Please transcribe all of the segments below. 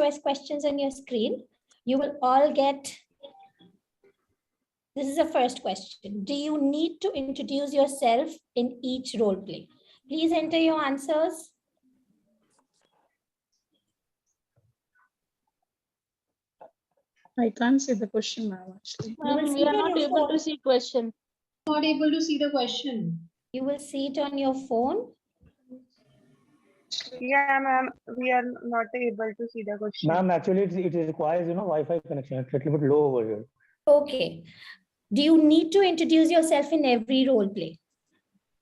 choice questions on your screen. You will all get, this is the first question. Do you need to introduce yourself in each role play? Please enter your answers. I can't see the question now, actually. We are not able to see question. Not able to see the question. You will see it on your phone. Yeah, ma'am, we are not able to see the question. Ma'am, actually, it requires, Wi-Fi connection. It's a little bit low over here. Okay. Do you need to introduce yourself in every role play?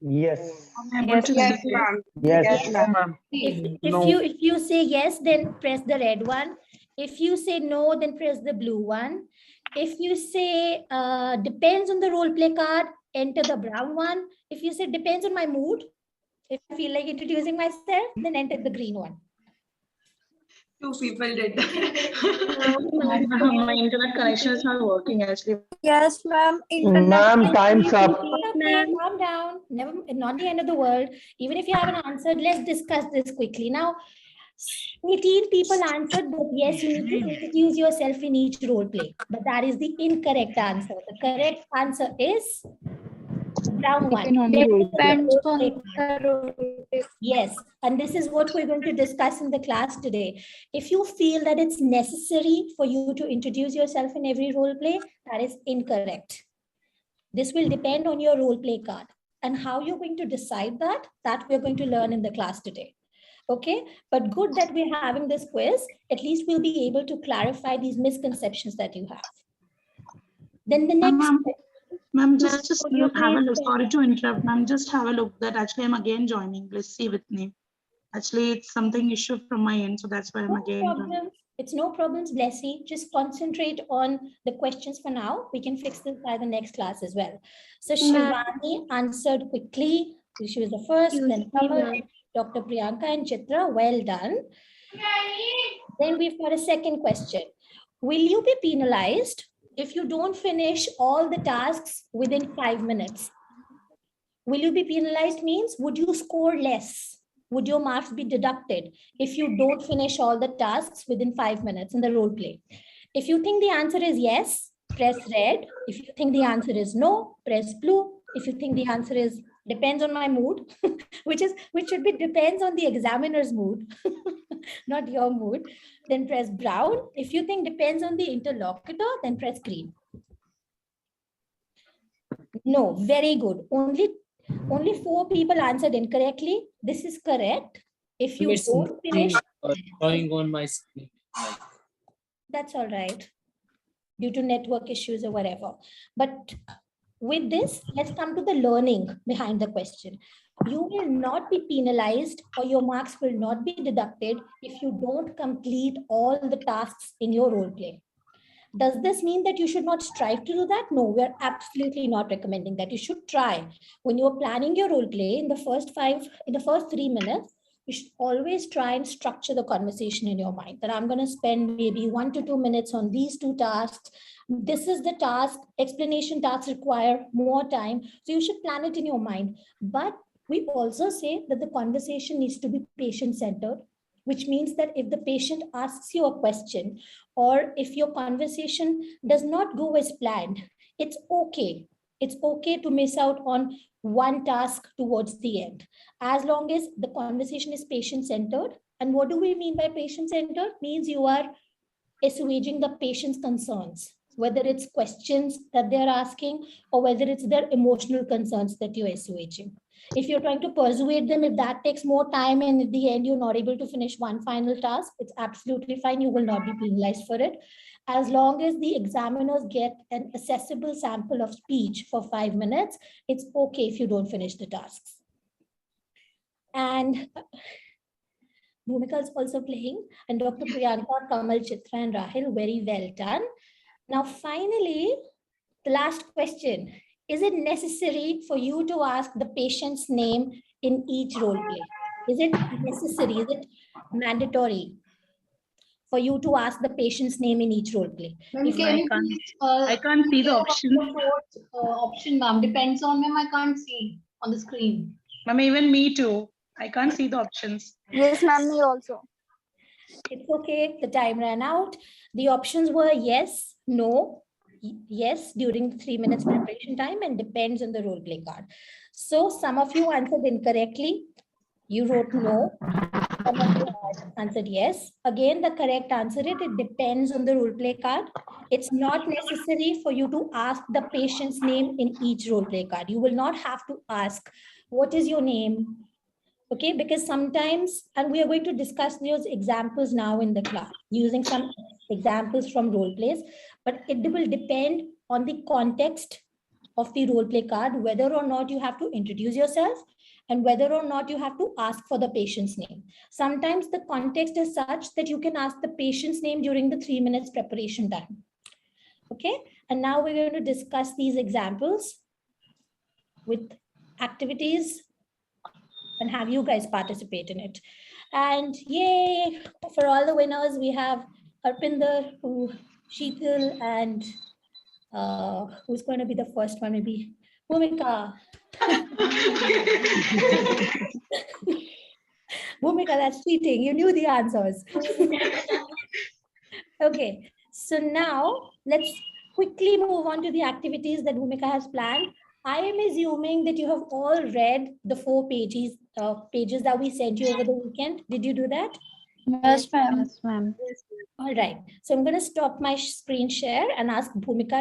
Yes. Yes, ma'am. Yes. ma'am. If you say yes, then press the red one. If you say no, then press the blue one. If you say depends on the role play card, enter the brown one. If you say depends on my mood, if I feel like introducing myself, then enter the green one. 2 people did My internet connection is not working, actually. Yes, ma'am. Ma'am, time's up. Okay, calm down. Never, not the end of the world. Even if you haven't answered, let's discuss this quickly. Now, 18 people answered, but yes, you need to introduce yourself in each role play. But that is the incorrect answer. The correct answer is brown one. Depends on the role. Yes, and this is what we're going to discuss in the class today. If you feel that it's necessary for you to introduce yourself in every role play, that is incorrect. This will depend on your role play card, and how you're going to decide that we're going to learn in the class today. Okay, but good that we're having this quiz. At least we'll be able to clarify these misconceptions that you have. Then the next. Ma'am, just have a look. Sorry to interrupt, ma'am. Just have a look that actually I'm again joining. Please see with me. Actually, it's something issue from my end, so that's why I'm again joining. It's no problems, Blessy. Just concentrate on the questions for now. We can fix this by the next class as well. So Shivani answered quickly. She was the first, then Kamal, Dr. Priyanka and Chitra. Well done. Then we've got a second question. Will you be penalized if you don't finish all the tasks within 5 minutes? Will you be penalized means, would you score less? Would your marks be deducted if you don't finish all the tasks within 5 minutes in the role play? If you think the answer is yes, press red. If you think the answer is no, press blue. If you think the answer is depends on my mood, which should be depends on the examiner's mood, not your mood, then press brown. If you think depends on the interlocutor, then press green. No, very good. Only 4 people answered incorrectly. This is correct. If you don't finish, drawing on my screen. That's all right, due to network issues or whatever. But with this, let's come to the learning behind the question. You will not be penalized or your marks will not be deducted if you don't complete all the tasks in your role play. Does this mean that you should not strive to do that? No, we're absolutely not recommending that. You should try. When you're planning your role play in the first 3 minutes, you should always try and structure the conversation in your mind that I'm going to spend maybe 1 to 2 minutes on these 2 tasks. This is the task, explanation tasks require more time. So you should plan it in your mind. But we also say that the conversation needs to be patient-centered, which means that if the patient asks you a question or if your conversation does not go as planned, it's okay. It's okay to miss out on one task towards the end, as long as the conversation is patient-centered. And what do we mean by patient-centered? Means you are assuaging the patient's concerns, whether it's questions that they're asking or whether it's their emotional concerns that you're assuaging. If you're trying to persuade them, if that takes more time and at the end you're not able to finish one final task, it's absolutely fine. You will not be penalized for it. As long as the examiners get an accessible sample of speech for 5 minutes, it's okay if you don't finish the tasks. And Bhumika is also playing, and Dr. Priyanka, Kamal, Chitra and Rahil, very well done. Now, finally, the last question. Is it necessary for you to ask the patient's name in each role play? Is it necessary? Is it mandatory for you to ask the patient's name in each role play? I can't see the option. Option, ma'am. Depends on ma'am. I can't see on the screen. Ma'am, even me too. I can't see the options. Yes, ma'am, me also. It's okay. The time ran out. The options were yes, no, yes during the 3 minutes preparation time, and depends on the role play card. So some of you answered incorrectly. You wrote no. Some of you answered yes. Again, the correct answer is it depends on the role play card. It's not necessary for you to ask the patient's name in each role play card. You will not have to ask, what is your name? Okay, because sometimes, and we are going to discuss those examples now in the class, using some examples from role plays, but it will depend on the context of the role play card, whether or not you have to introduce yourself and whether or not you have to ask for the patient's name. Sometimes the context is such that you can ask the patient's name during the 3 minutes preparation time. Okay, and now we're going to discuss these examples with activities and have you guys participate in it. And yay, for all the winners, we have Arpinder, Sheetal, and who's going to be the first one? Maybe Bhumika. Bhumika, that's cheating. You knew the answers. Okay, so now let's quickly move on to the activities that Bhumika has planned. I am assuming that you have all read the 4 pages that we sent you over the weekend. Did you do that? Yes, ma'am. All right. So I'm going to stop my screen share and ask Bhumika